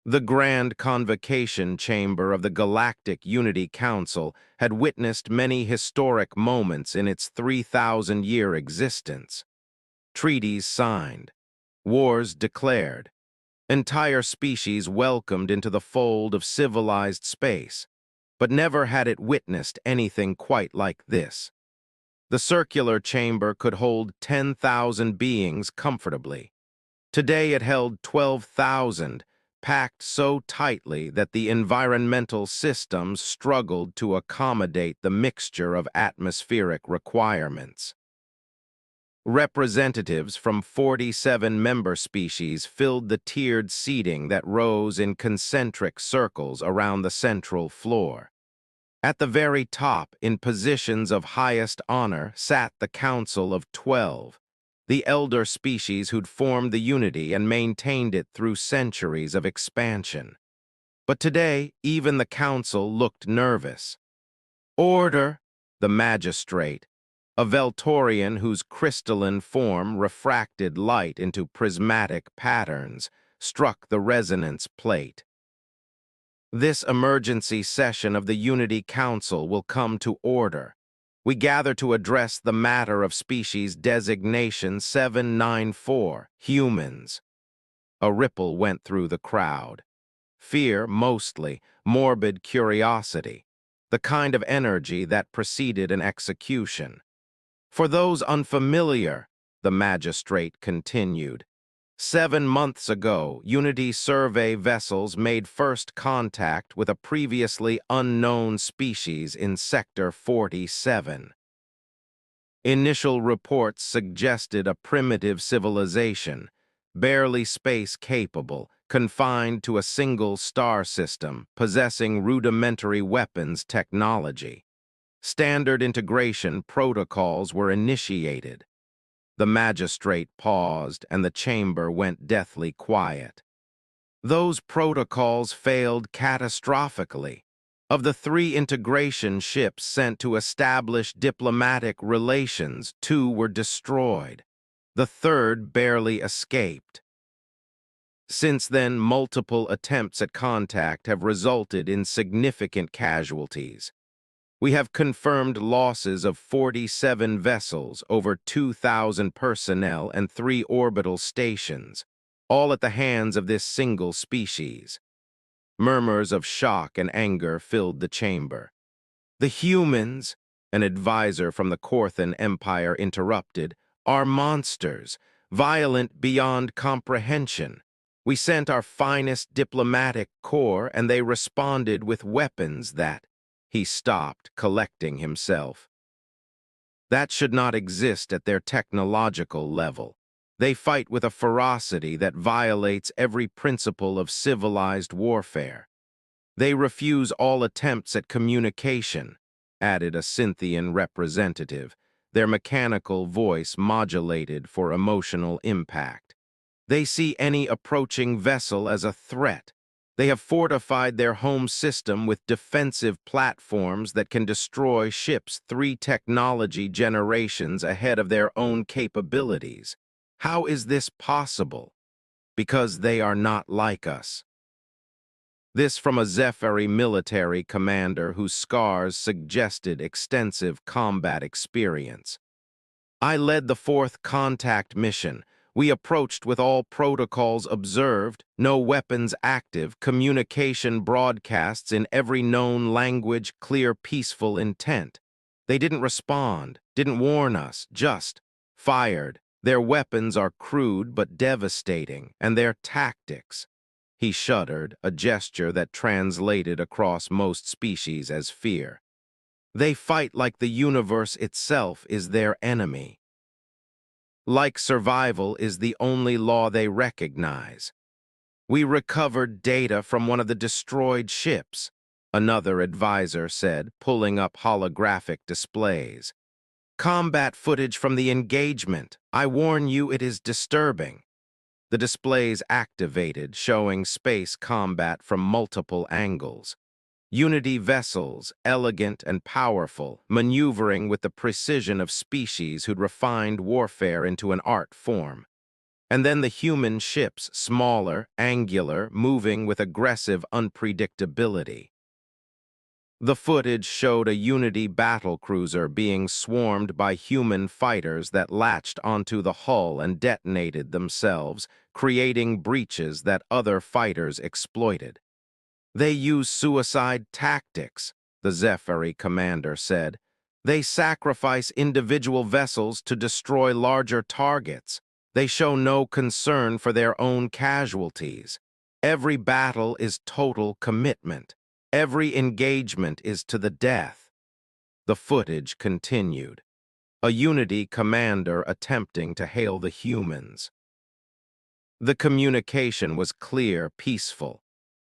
The Grand Convocation Chamber of the Galactic Unity Council had witnessed many historic moments in its 3,000-year existence. Treaties signed, wars declared, entire species welcomed into the fold of civilized space, but never had it witnessed anything quite like this. The circular chamber could hold 10,000 beings comfortably. Today it held 12,000, packed so tightly that the environmental systems struggled to accommodate the mixture of atmospheric requirements. Representatives from 47 member species filled the tiered seating that rose in concentric circles around the central floor. At the very top, in positions of highest honor, sat the Council of 12, the elder species who'd formed the unity and maintained it through centuries of expansion. But today, even the council looked nervous. Order, the magistrate, a Veltorian whose crystalline form refracted light into prismatic patterns, struck the resonance plate. This emergency session of the Unity Council will come to order. We gather to address the matter of species designation 794, humans. A ripple went through the crowd. Fear, mostly, morbid curiosity, the kind of energy that preceded an execution. For those unfamiliar, the magistrate continued, 7 months ago, Unity survey vessels made first contact with a previously unknown species in Sector 47. Initial reports suggested a primitive civilization, barely space-capable, confined to a single star system, possessing rudimentary weapons technology. Standard integration protocols were initiated. The magistrate paused, and the chamber went deathly quiet. Those protocols failed catastrophically. Of the 3 integration ships sent to establish diplomatic relations, 2 were destroyed. The third barely escaped. Since then, multiple attempts at contact have resulted in significant casualties. We have confirmed losses of 47 vessels, over 2,000 personnel, and 3 orbital stations, all at the hands of this single species. Murmurs of shock and anger filled the chamber. The humans, an advisor from the Corthan Empire interrupted, are monsters, violent beyond comprehension. We sent our finest diplomatic corps, and they responded with weapons that... He stopped, collecting himself. That should not exist at their technological level. They fight with a ferocity that violates every principle of civilized warfare. They refuse all attempts at communication, added a Cynthian representative, their mechanical voice modulated for emotional impact. They see any approaching vessel as a threat. They have fortified their home system with defensive platforms that can destroy ships 3 technology generations ahead of their own capabilities. How is this possible? Because they are not like us. This from a Zephyri military commander whose scars suggested extensive combat experience. I led the 4th contact mission. We approached with all protocols observed, no weapons active, communication broadcasts in every known language, clear, peaceful intent. They didn't respond, didn't warn us, just fired. Their weapons are crude but devastating, and their tactics. He shuddered, a gesture that translated across most species as fear. They fight like the universe itself is their enemy. Like survival is the only law they recognize. We recovered data from one of the destroyed ships, another advisor said, pulling up holographic displays. Combat footage from the engagement. I warn you, it is disturbing. The displays activated, showing space combat from multiple angles. Unity vessels, elegant and powerful, maneuvering with the precision of species who'd refined warfare into an art form. And then the human ships, smaller, angular, moving with aggressive unpredictability. The footage showed a Unity battlecruiser being swarmed by human fighters that latched onto the hull and detonated themselves, creating breaches that other fighters exploited. They use suicide tactics, the HFY commander said. They sacrifice individual vessels to destroy larger targets. They show no concern for their own casualties. Every battle is total commitment. Every engagement is to the death. The footage continued. A Unity commander attempting to hail the humans. The communication was clear, peaceful.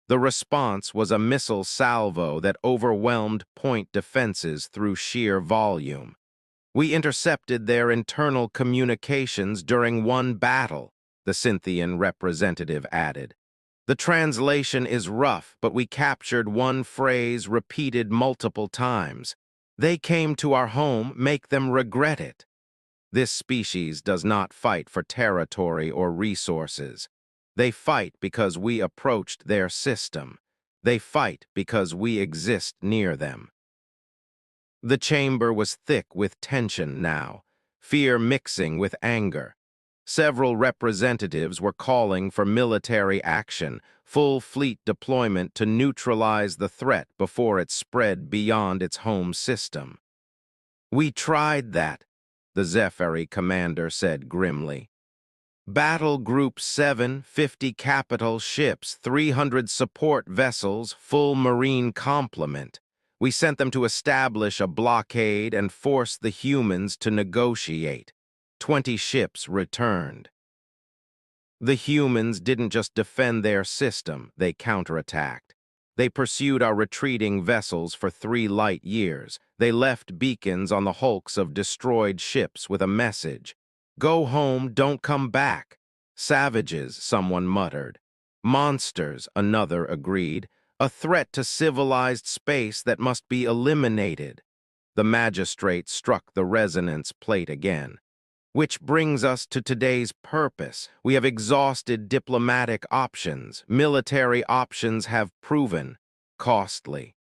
The response was a missile salvo that overwhelmed point defenses through sheer volume. We intercepted their internal communications during one battle, the Cynthian representative added. The translation is rough, but we captured one phrase repeated multiple times. They came to our home, make them regret it. This species does not fight for territory or resources. They fight because we approached their system. They fight because we exist near them. The chamber was thick with tension now, fear mixing with anger. Several representatives were calling for military action, full fleet deployment to neutralize the threat before it spread beyond its home system. We tried that, the HFY commander said grimly. Battle Group 7, 50 capital ships, 300 support vessels, full marine complement. We sent them to establish a blockade and force the humans to negotiate. 20 ships returned. The humans didn't just defend their system, they counterattacked. They pursued our retreating vessels for 3 light years. They left beacons on the hulks of destroyed ships with a message. Go home, don't come back. Savages, someone muttered. Monsters, another agreed. A threat to civilized space that must be eliminated. The magistrate struck the resonance plate again. Which brings us to today's purpose. We have exhausted diplomatic options. Military options have proven costly.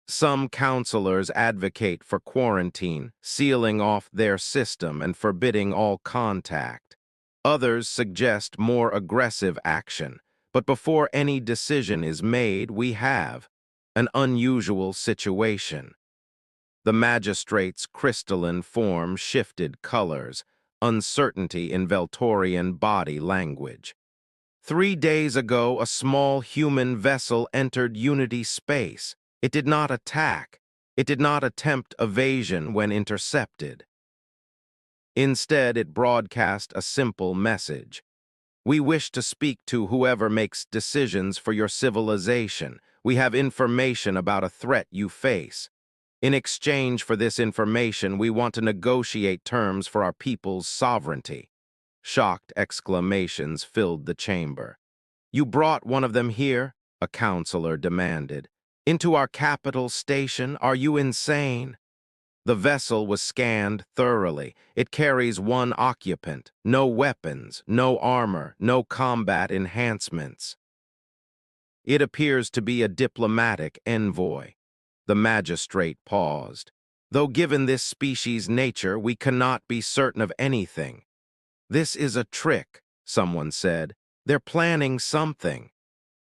Some counselors advocate for quarantine, sealing off their system and forbidding all contact. Others suggest more aggressive action. But before any decision is made, we have an unusual situation. The magistrate's crystalline form shifted colors, uncertainty in Veltorian body language. 3 days ago, a small human vessel entered Unity space. It did not attack. It did not attempt evasion when intercepted. Instead, it broadcast a simple message. We wish to speak to whoever makes decisions for your civilization. We have information about a threat you face. In exchange for this information, we want to negotiate terms for our people's sovereignty. Shocked exclamations filled the chamber. You brought one of them here? A counselor demanded. Into our capital station? Are you insane? The vessel was scanned thoroughly. It carries 1 occupant, no weapons, no armor, no combat enhancements. It appears to be a diplomatic envoy. The magistrate paused. Though given this species' nature, we cannot be certain of anything. This is a trick, someone said. They're planning something.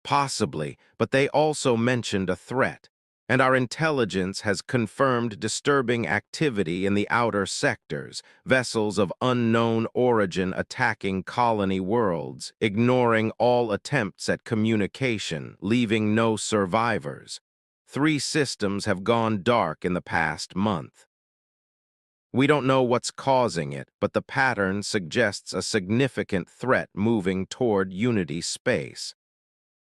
Possibly, but they also mentioned a threat. And our intelligence has confirmed disturbing activity in the outer sectors, vessels of unknown origin attacking colony worlds, ignoring all attempts at communication, leaving no survivors. 3 systems have gone dark in the past month. We don't know what's causing it, but the pattern suggests a significant threat moving toward Unity space.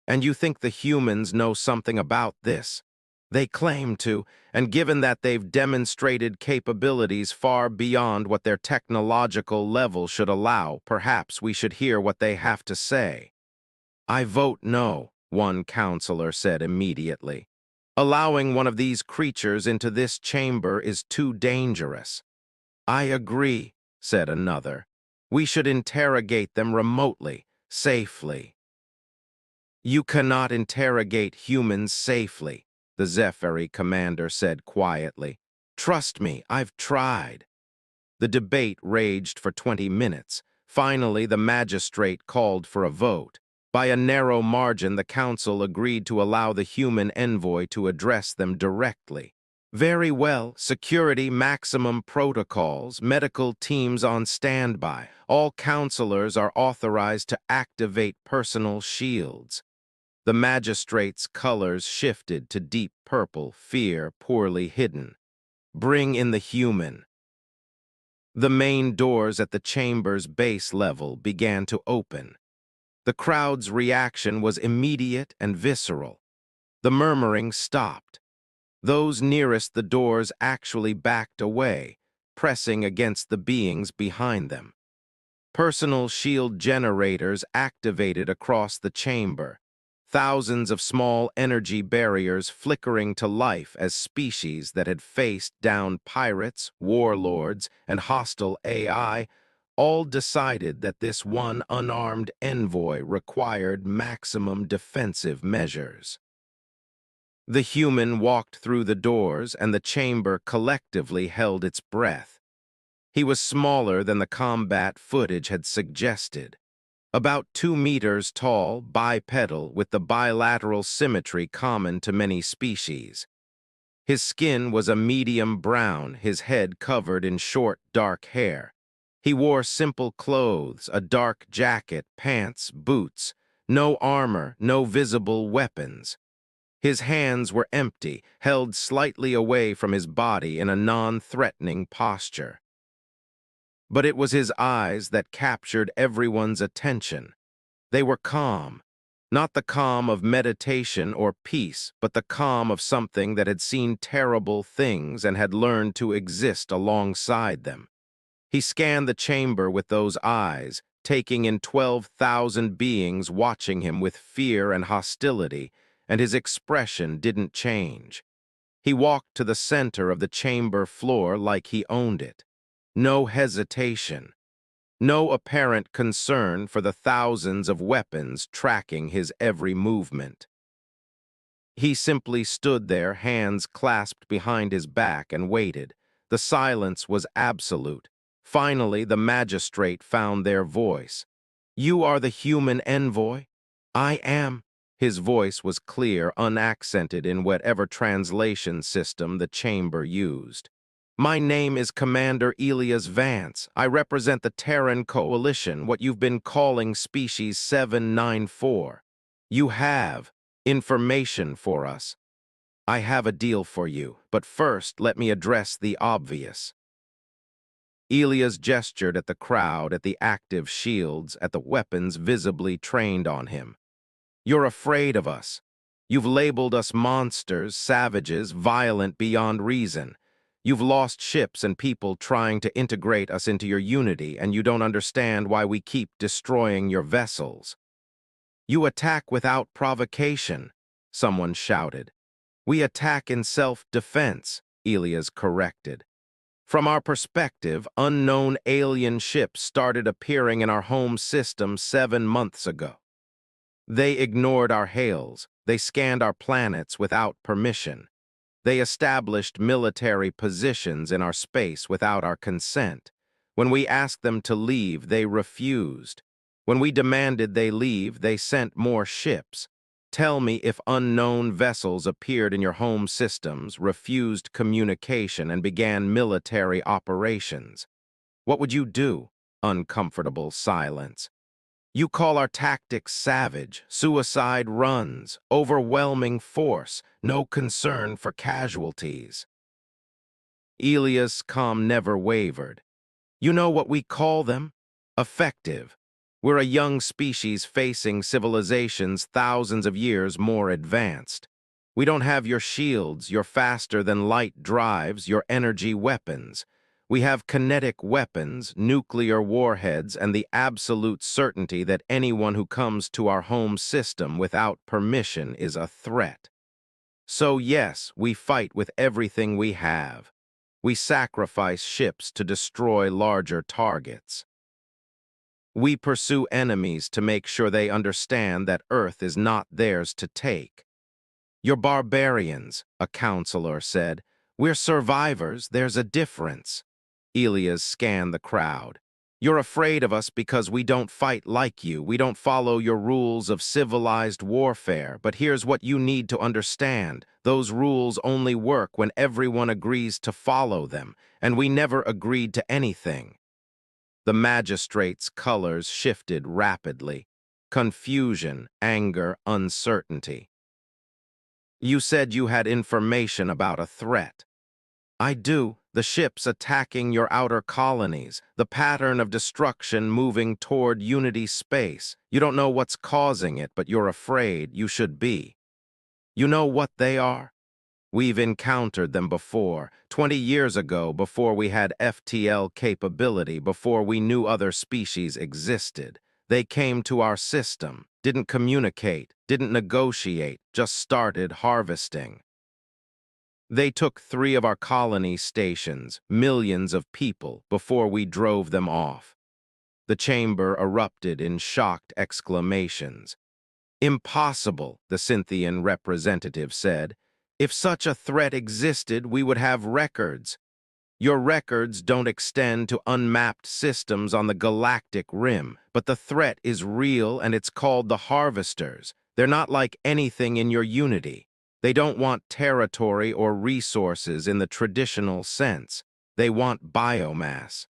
And you think the humans know something about this? They claim to, and given that they've demonstrated capabilities far beyond what their technological level should allow, perhaps we should hear what they have to say. I vote no, one counselor said immediately. Allowing one of these creatures into this chamber is too dangerous. I agree, said another. We should interrogate them remotely, safely. You cannot interrogate humans safely, the Zephyri commander said quietly. Trust me, I've tried. The debate raged for 20 minutes. Finally, the magistrate called for a vote. By a narrow margin, the council agreed to allow the human envoy to address them directly. Very well, security maximum protocols, medical teams on standby. All counselors are authorized to activate personal shields. The magistrate's colors shifted to deep purple, fear poorly hidden. Bring in the human. The main doors at the chamber's base level began to open. The crowd's reaction was immediate and visceral. The murmuring stopped. Those nearest the doors actually backed away, pressing against the beings behind them. Personal shield generators activated across the chamber, thousands of small energy barriers flickering to life as species that had faced down pirates, warlords, and hostile AI all decided that this one unarmed envoy required maximum defensive measures. The human walked through the doors, and the chamber collectively held its breath. He was smaller than the combat footage had suggested. About 2 meters tall, bipedal, with the bilateral symmetry common to many species. His skin was a medium brown, his head covered in short, dark hair. He wore simple clothes, a dark jacket, pants, boots, no armor, no visible weapons. His hands were empty, held slightly away from his body in a non-threatening posture. But it was his eyes that captured everyone's attention. They were calm, not the calm of meditation or peace, but the calm of something that had seen terrible things and had learned to exist alongside them. He scanned the chamber with those eyes, taking in 12,000 beings watching him with fear and hostility, and his expression didn't change. He walked to the center of the chamber floor like he owned it. No hesitation. No apparent concern for the thousands of weapons tracking his every movement. He simply stood there, hands clasped behind his back, and waited. The silence was absolute. Finally, the magistrate found their voice. "You are the human envoy?" "I am." His voice was clear, unaccented in whatever translation system the chamber used. "My name is Commander Elias Vance. I represent the Terran Coalition, what you've been calling Species 794. You have information for us. I have a deal for you, but first let me address the obvious." Elias gestured at the crowd, at the active shields, at the weapons visibly trained on him. "You're afraid of us. You've labeled us monsters, savages, violent beyond reason. You've lost ships and people trying to integrate us into your unity, and you don't understand why we keep destroying your vessels. You attack without provocation," someone shouted. "We attack in self-defense," Elias corrected. "From our perspective, unknown alien ships started appearing in our home system 7 months ago. They ignored our hails. They scanned our planets without permission. They established military positions in our space without our consent. When we asked them to leave, they refused. When we demanded they leave, they sent more ships. Tell me, if unknown vessels appeared in your home systems, refused communication, and began military operations, what would you do?" Uncomfortable silence. "You call our tactics savage, suicide runs, overwhelming force, no concern for casualties." Elias' calm never wavered. "You know what we call them? Effective. We're a young species facing civilizations thousands of years more advanced. We don't have your shields, your faster-than-light drives, your energy weapons. We have kinetic weapons, nuclear warheads, and the absolute certainty that anyone who comes to our home system without permission is a threat. So yes, we fight with everything we have. We sacrifice ships to destroy larger targets." We pursue enemies to make sure they understand that Earth is not theirs to take. You're barbarians, a counselor said. We're survivors, there's a difference. Elias scanned the crowd. You're afraid of us because we don't fight like you. We don't follow your rules of civilized warfare. But here's what you need to understand. Those rules only work when everyone agrees to follow them, and we never agreed to anything. The magistrate's colors shifted rapidly. Confusion, anger, uncertainty. You said you had information about a threat. I do. The ships attacking your outer colonies, the pattern of destruction moving toward Unity space. You don't know what's causing it, but you're afraid. You should be. You know what they are? We've encountered them before, 20 years ago, before we had FTL capability, before we knew other species existed. They came to our system, didn't communicate, didn't negotiate, just started harvesting. They took 3 of our colony stations, millions of people, before we drove them off. The chamber erupted in shocked exclamations. Impossible, the Cynthian representative said. If such a threat existed, we would have records. Your records don't extend to unmapped systems on the galactic rim, but the threat is real and it's called the Harvesters. They're not like anything in your Unity. They don't want territory or resources in the traditional sense. They want biomass.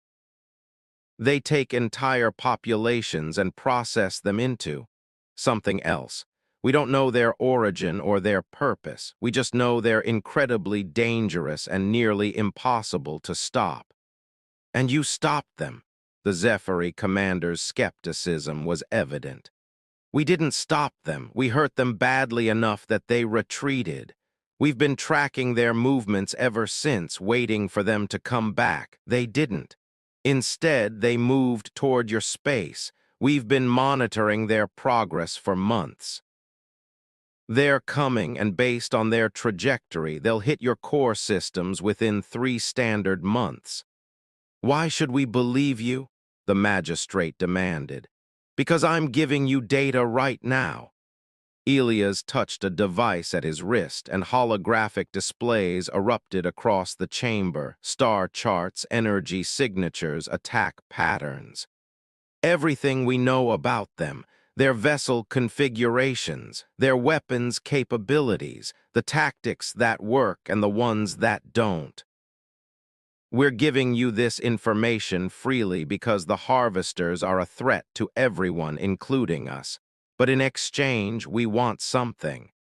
They take entire populations and process them into something else. We don't know their origin or their purpose. We just know they're incredibly dangerous and nearly impossible to stop. And you stopped them. The Zephyri commander's skepticism was evident. We didn't stop them. We hurt them badly enough that they retreated. We've been tracking their movements ever since, waiting for them to come back. They didn't. Instead, they moved toward your space. We've been monitoring their progress for months. They're coming, and based on their trajectory, they'll hit your core systems within 3 standard months. Why should we believe you? The magistrate demanded. Because I'm giving you data right now. Elias touched a device at his wrist, and holographic displays erupted across the chamber, star charts, energy signatures, attack patterns. Everything we know about them, their vessel configurations, their weapons capabilities, the tactics that work and the ones that don't. We're giving you this information freely because the Harvesters are a threat to everyone, including us. But in exchange, we want something.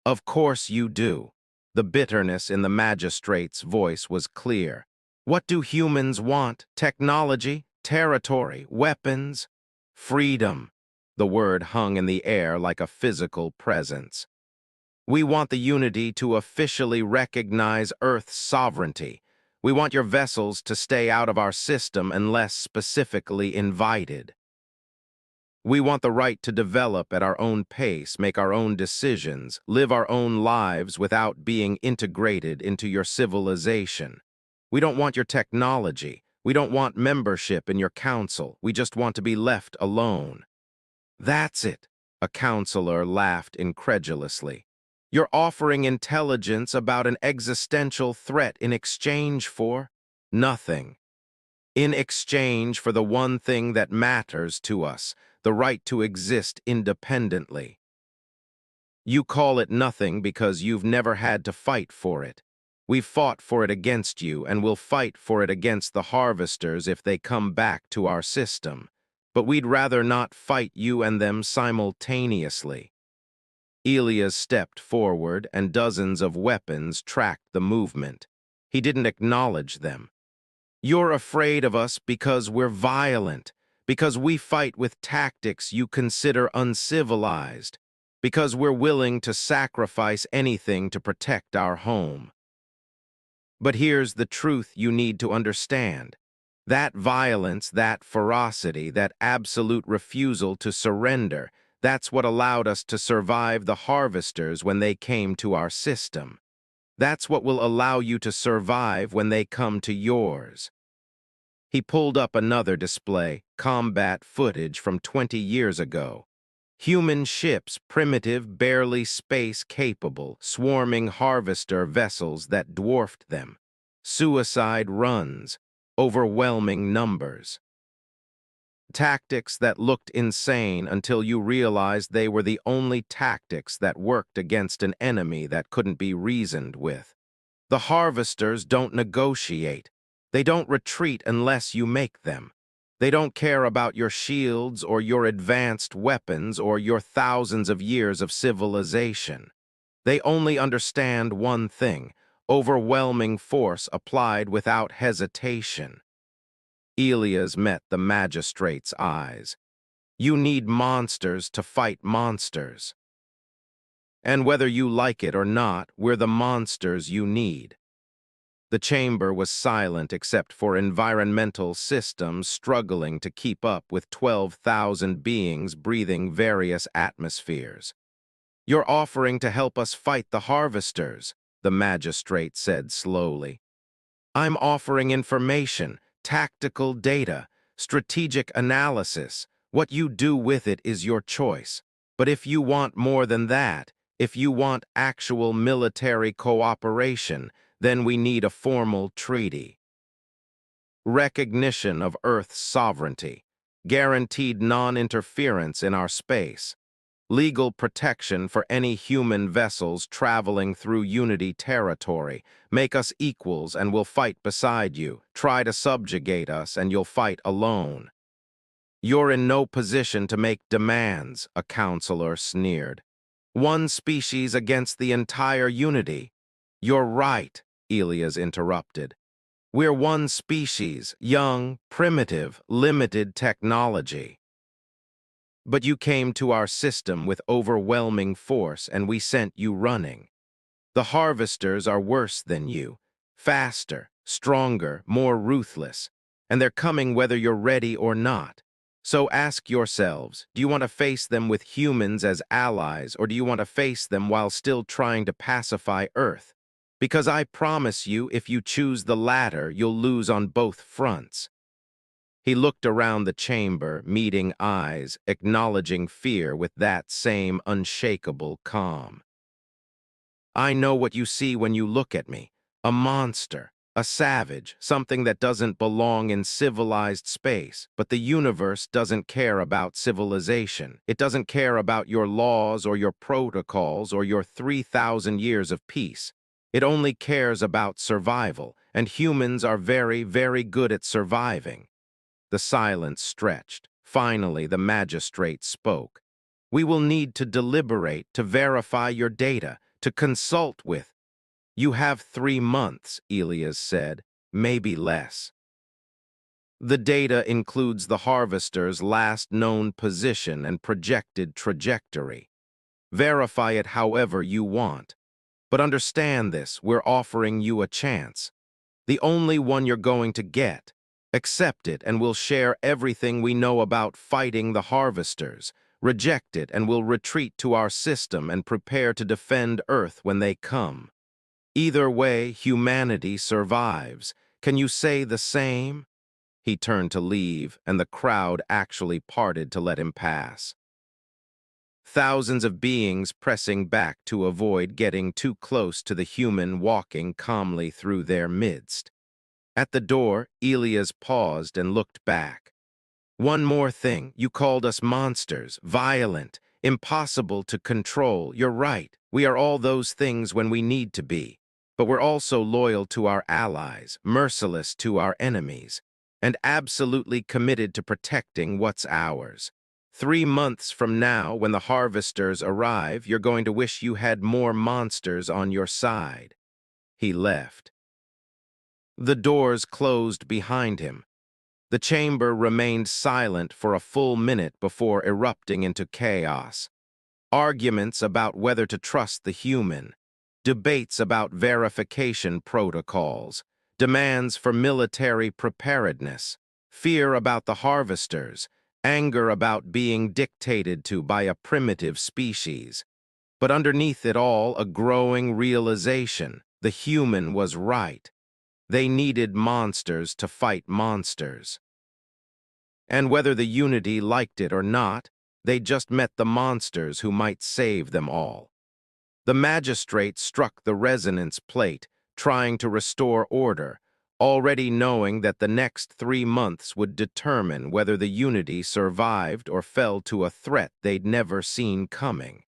Of course you do. The bitterness in the magistrate's voice was clear. What do humans want? Technology? Territory? Weapons? Freedom. The word hung in the air like a physical presence. We want the Unity to officially recognize Earth's sovereignty. We want your vessels to stay out of our system unless specifically invited. We want the right to develop at our own pace, make our own decisions, live our own lives without being integrated into your civilization. We don't want your technology. We don't want membership in your council. We just want to be left alone. That's it, a counselor laughed incredulously. You're offering intelligence about an existential threat in exchange for nothing. In exchange for the one thing that matters to us, the right to exist independently. You call it nothing because you've never had to fight for it. We've fought for it against you, and we'll fight for it against the Harvesters if they come back to our system. But we'd rather not fight you and them simultaneously. Elias stepped forward, and dozens of weapons tracked the movement. He didn't acknowledge them. You're afraid of us because we're violent, because we fight with tactics you consider uncivilized, because we're willing to sacrifice anything to protect our home. But here's the truth you need to understand. That violence, that ferocity, that absolute refusal to surrender, that's what allowed us to survive the Harvesters when they came to our system. That's what will allow you to survive when they come to yours. He pulled up another display, combat footage from 20 years ago. Human ships, primitive, barely space-capable, swarming harvester vessels that dwarfed them. Suicide runs, overwhelming numbers. Tactics that looked insane until you realized they were the only tactics that worked against an enemy that couldn't be reasoned with. The harvesters don't negotiate. They don't retreat unless you make them. They don't care about your shields or your advanced weapons or your thousands of years of civilization. They only understand one thing: overwhelming force applied without hesitation. Elias met the magistrate's eyes. You need monsters to fight monsters. And whether you like it or not, we're the monsters you need. The chamber was silent except for environmental systems struggling to keep up with 12,000 beings breathing various atmospheres. You're offering to help us fight the harvesters, the magistrate said slowly. I'm offering information, tactical data, strategic analysis. What you do with it is your choice. But if you want more than that, if you want actual military cooperation, then we need a formal treaty. Recognition of Earth's sovereignty, guaranteed non-interference in our space, legal protection for any human vessels traveling through Unity territory. Make us equals and we'll fight beside you. Try to subjugate us and you'll fight alone. You're in no position to make demands, a counselor sneered. One species against the entire Unity. You're right, Elias interrupted. We're one species, young, primitive, limited technology. But you came to our system with overwhelming force and we sent you running. The harvesters are worse than you, faster, stronger, more ruthless, and they're coming whether you're ready or not. So ask yourselves, do you want to face them with humans as allies, or do you want to face them while still trying to pacify Earth? Because I promise you, if you choose the latter, you'll lose on both fronts. He looked around the chamber, meeting eyes, acknowledging fear with that same unshakable calm. I know what you see when you look at me. A monster, a savage, something that doesn't belong in civilized space. But the universe doesn't care about civilization. It doesn't care about your laws or your protocols or your 3,000 years of peace. It only cares about survival, and humans are very, very good at surviving. The silence stretched. Finally, the magistrate spoke. We will need to deliberate, to verify your data, to consult with. You have 3 months, Elias said, maybe less. The data includes the harvester's last known position and projected trajectory. Verify it however you want. But understand this, we're offering you a chance. The only one you're going to get. Accept it and we'll share everything we know about fighting the harvesters. Reject it and we'll retreat to our system and prepare to defend Earth when they come. Either way, humanity survives. Can you say the same? He turned to leave, and the crowd actually parted to let him pass. Thousands of beings pressing back to avoid getting too close to the human walking calmly through their midst. At the door, Elias paused and looked back. One more thing, you called us monsters, violent, impossible to control. You're right, we are all those things when we need to be. But we're also loyal to our allies, merciless to our enemies, and absolutely committed to protecting what's ours. 3 months from now, when the harvesters arrive, you're going to wish you had more monsters on your side. He left. The doors closed behind him. The chamber remained silent for a full minute before erupting into chaos. Arguments about whether to trust the human, debates about verification protocols, demands for military preparedness, fear about the harvesters, anger about being dictated to by a primitive species. But underneath it all, a growing realization: the human was right. They needed monsters to fight monsters. And whether the Unity liked it or not, they just met the monsters who might save them all. The magistrate struck the resonance plate, trying to restore order, already knowing that the next 3 months would determine whether the Unity survived or fell to a threat they'd never seen coming.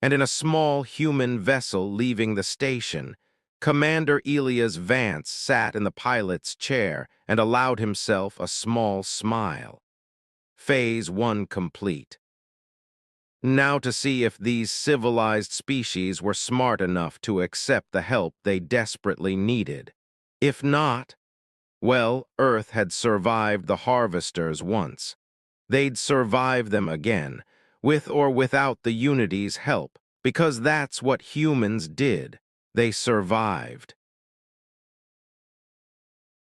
And in a small human vessel leaving the station, Commander Elias Vance sat in the pilot's chair and allowed himself a small smile. Phase 1 complete. Now to see if these civilized species were smart enough to accept the help they desperately needed. If not, well, Earth had survived the harvesters once. They'd survive them again, with or without the Unity's help, because that's what humans did. They survived.